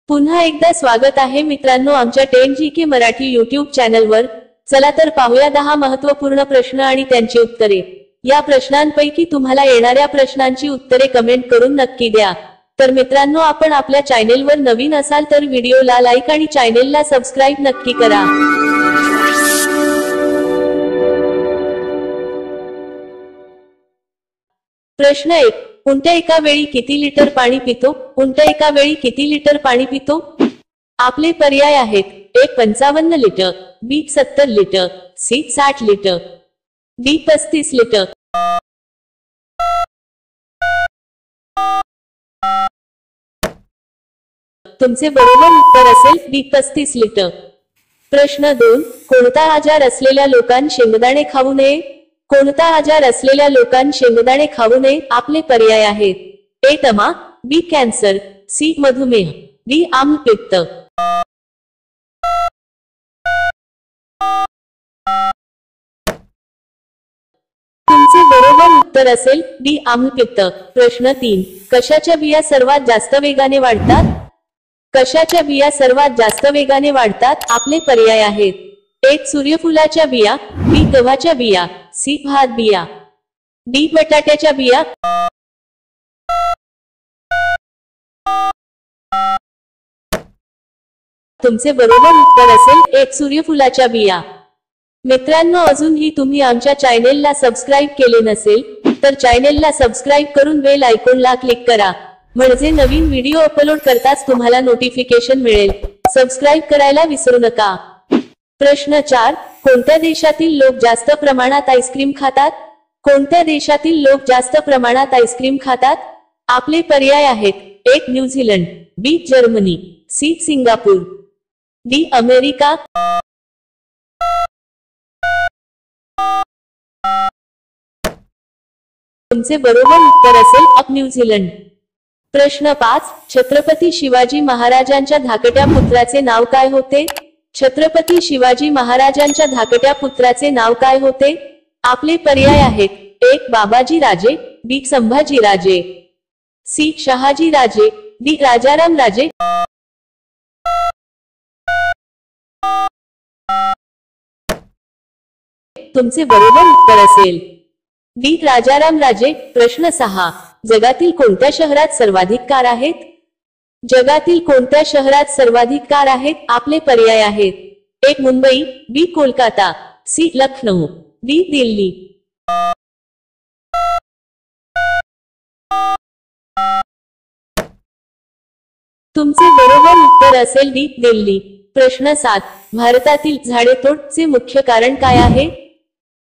पुन्हा एकदा स्वागत आहे मित्रांनो आमच्या 10GK मराठी YouTube चॅनलवर। चला तर पाहूया 10 महत्त्वपूर्ण प्रश्न आणि त्यांची उत्तरे। या प्रश्नांपैकी तुम्हाला येणाऱ्या प्रश्नांची उत्तरे कमेंट करून नक्की द्या। तर मित्रांनो आपण आपल्या चॅनलवर नवीन असाल तर व्हिडिओला लाईक आणि चॅनलला सबस्क्राइब नक्की करा। प्रश्न 1, कोणत्या एका वेळी किती लिटर पाणी पितो? कोणत्या एका वेळी किती लिटर पाणी पितो? आपले पर्याय आहेत A 55 litre, B 70 litre, C 60 litre, D 35 litre. तुमचे बरोबर उत्तर असेल डी 35 लिटर। प्रश्न 2, कोणता आजार असलेल्या लोकांनी शेंगदाणे खाऊ नये? कोणता आजार असलेल्या लोकांनी शेंगदाणे खाऊ नये? आपले पर्याय आहेत ए दमा, बी कॅन्सर, सी मधुमेह, डी आम्लपित्त। तुमचे बरोबर उत्तर असेल डी आम्लपित्त। प्रश्न 3, कशाच्या बिया सर्वात जास्त वेगाने वाढतात? कशाच्या बिया सर्वात जास्त वेगाने वाढतात? आपले पर्याय आहेत ए सूर्यफुलाच्या बिया, बी गव्हाच्या बिया, सी भात बिया, डी बटाट्याच्या बिया। तुमचे बरोबर उत्तर असेल एक सूर्यफुलाच्या बिया। मित्रांनो अजूनही तुम्ही आमच्या चॅनलला सबस्क्राइब केले नसेल तर चॅनलला सबस्क्राइब करून बेल आयकॉनला क्लिक करा, म्हणजे नवीन व्हिडिओ अपलोड करताच तुम्हाला नोटिफिकेशन मिळेल। सबस्क्राइब करायला विसरू नका। प्रश्न 4, कोणत्या देशातील लोक जास्त प्रमाणात आईस्क्रीम खातात? कोणत्या देशातील लोक जास्त प्रमाणात आईस्क्रीम खातात? आपले पर्याय आहेत A New Zealand, B Germany, C Singapore, D America. तुमचे बरोबर उत्तर असेल अ न्यूझीलंड। प्रश्न 5, छत्रपती शिवाजी महाराजांच्या धाकट्या पुत्राचे नाव काय होते? छत्रपती शिवाजी महाराजांच्या धाकट्या पुत्राचे नाव काय होते? आपले पर्याय आहेत ए बाबाजी राजे, बी संभाजी राजे, सी शहाजी राजे, डी राजाराम राजे। तुमचे बरोबर उत्तर असेल डी राजाराम राजे। प्रश्न 6, जगातील कोणत्या शहरात सर्वाधिक कार आहेत? जगातील कोणत्या शहरात सर्वाधिक कार आहेत? आपले पर्याय आहेत ए मुंबई, बी कोलकाता, सी लखनऊ, डी दिल्ली। तुमचे बरोबर उत्तर असेल डी दिल्ली। प्रश्न 7, भारतातील झाडेतोडचे मुख्य कारण काय आहे?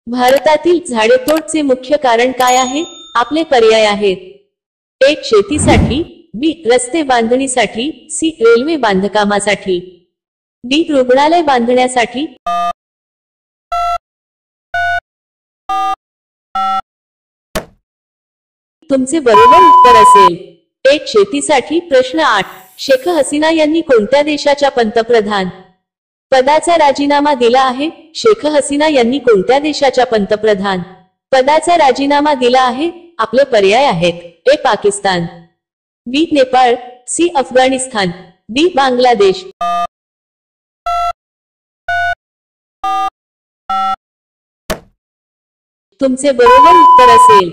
भारतातील झाडेतोडचे मुख्य कारण काय आहे? आपले पर्याय आहेत एक शेतीसाठी, बी रस्ते बांधणीसाठी, सी रेल्वे बांधकामासाठी, डी रुग्णालय बांधण्यासाठी। तुमचे बरोबर उत्तर असेल एक शेतीसाठी। प्रश्न 8, शेख हसीना यांनी कोणत्या देशाच्या पंतप्रधान पदाचा राजीनामा दिला आहे? शेख हसीना यांनी कोणत्या देशाच्या पंतप्रधान पदाचा राजीनामा दिला आहे? आपले पर्याय आहेत ए पाकिस्तान, बी नेपाळ, सी अफगाणिस्तान, डी बांगलादेश। तुमचे बरोबर उत्तर असेल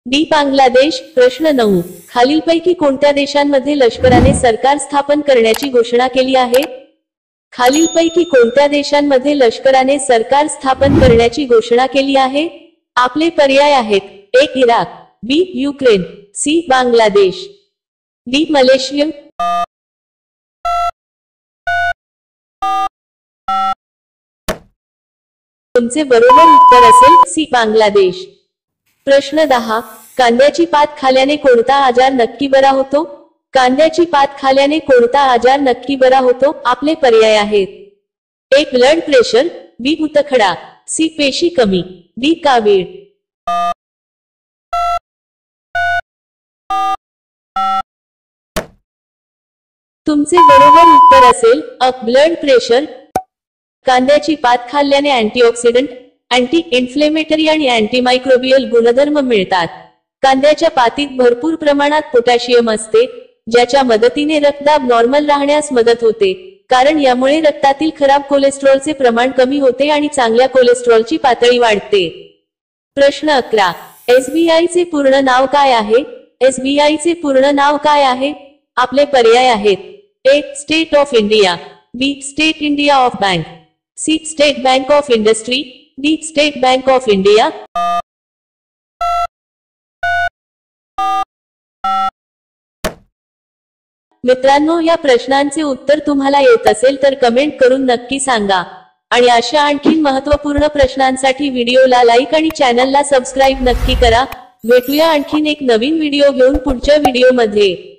डी बांगलादेश। प्रश्न 9, खालीलपैकी कोणत्या देशांमध्ये लष्कराने सरकार स्थापन करण्याची घोषणा केली आहे? खालीलपैकी कोणत्या देशांमध्ये लष्कराने सरकार स्थापन करण्याची घोषणा केली आहे? आपले पर्याय आहेत A Iraq, B Ukraine, C Bangladesh, D Malaysia. तुमचे बरोबर उत्तर असेल सी बांगलादेश। प्रश्न 10, कांद्याची पात खाल्याने कोणता आजार नक्की बरा होतो? कांद्याची पात खाल्याने कोणता आजार नक्की बरा होतो? आपले पर्याय आहेत ए ब्लड प्रेशर, बी मुतखडा, सी पेशी कमी, डी कावीळ। तुमचे बरोबर उत्तर असेल अ ब्लड प्रेशर। कांद्याची पात खाल्ल्याने अँटीऑक्सिडंट, अँटी इन्फ्लेमेटरी आणि अँटीमायक्रोबियल गुणधर्म मिळतात। कांद्याच्या पातीत भरपूर प्रमाणात पोटॅशियम असते, ज्याच्या मदतीने रक्तदाब नॉर्मल राहण्यास मदत होते, कारण यामुळे रक्तातील खराब कोलेस्ट्रॉलचे प्रमाण कमी होते आणि चांगल्या कोलेस्ट्रॉलची पातळी वाढते. प्रश्न 11. SBI चे पूर्ण नाव काय आहे? SBI चे पूर्ण नाव काय आहे? आपले पर्याय आहेत. A. State of India. B. State India of bank. C. State bank of industry. D. State bank of India. मित्रांनो, या प्रश्नांचे उत्तर तुम्हाला येत असेल तर कमेंट करून नक्की सांगा. आणि अशा आणखी महत्त्वपूर्ण प्रश्नांसाठी व्हिडिओला लाईक आणि चॅनलला सबस्क्राईब नक्की करा. भेटूया आणखीन एक नवीन व्हिडिओ घेऊन पुढच्या व्हिडिओमध्ये.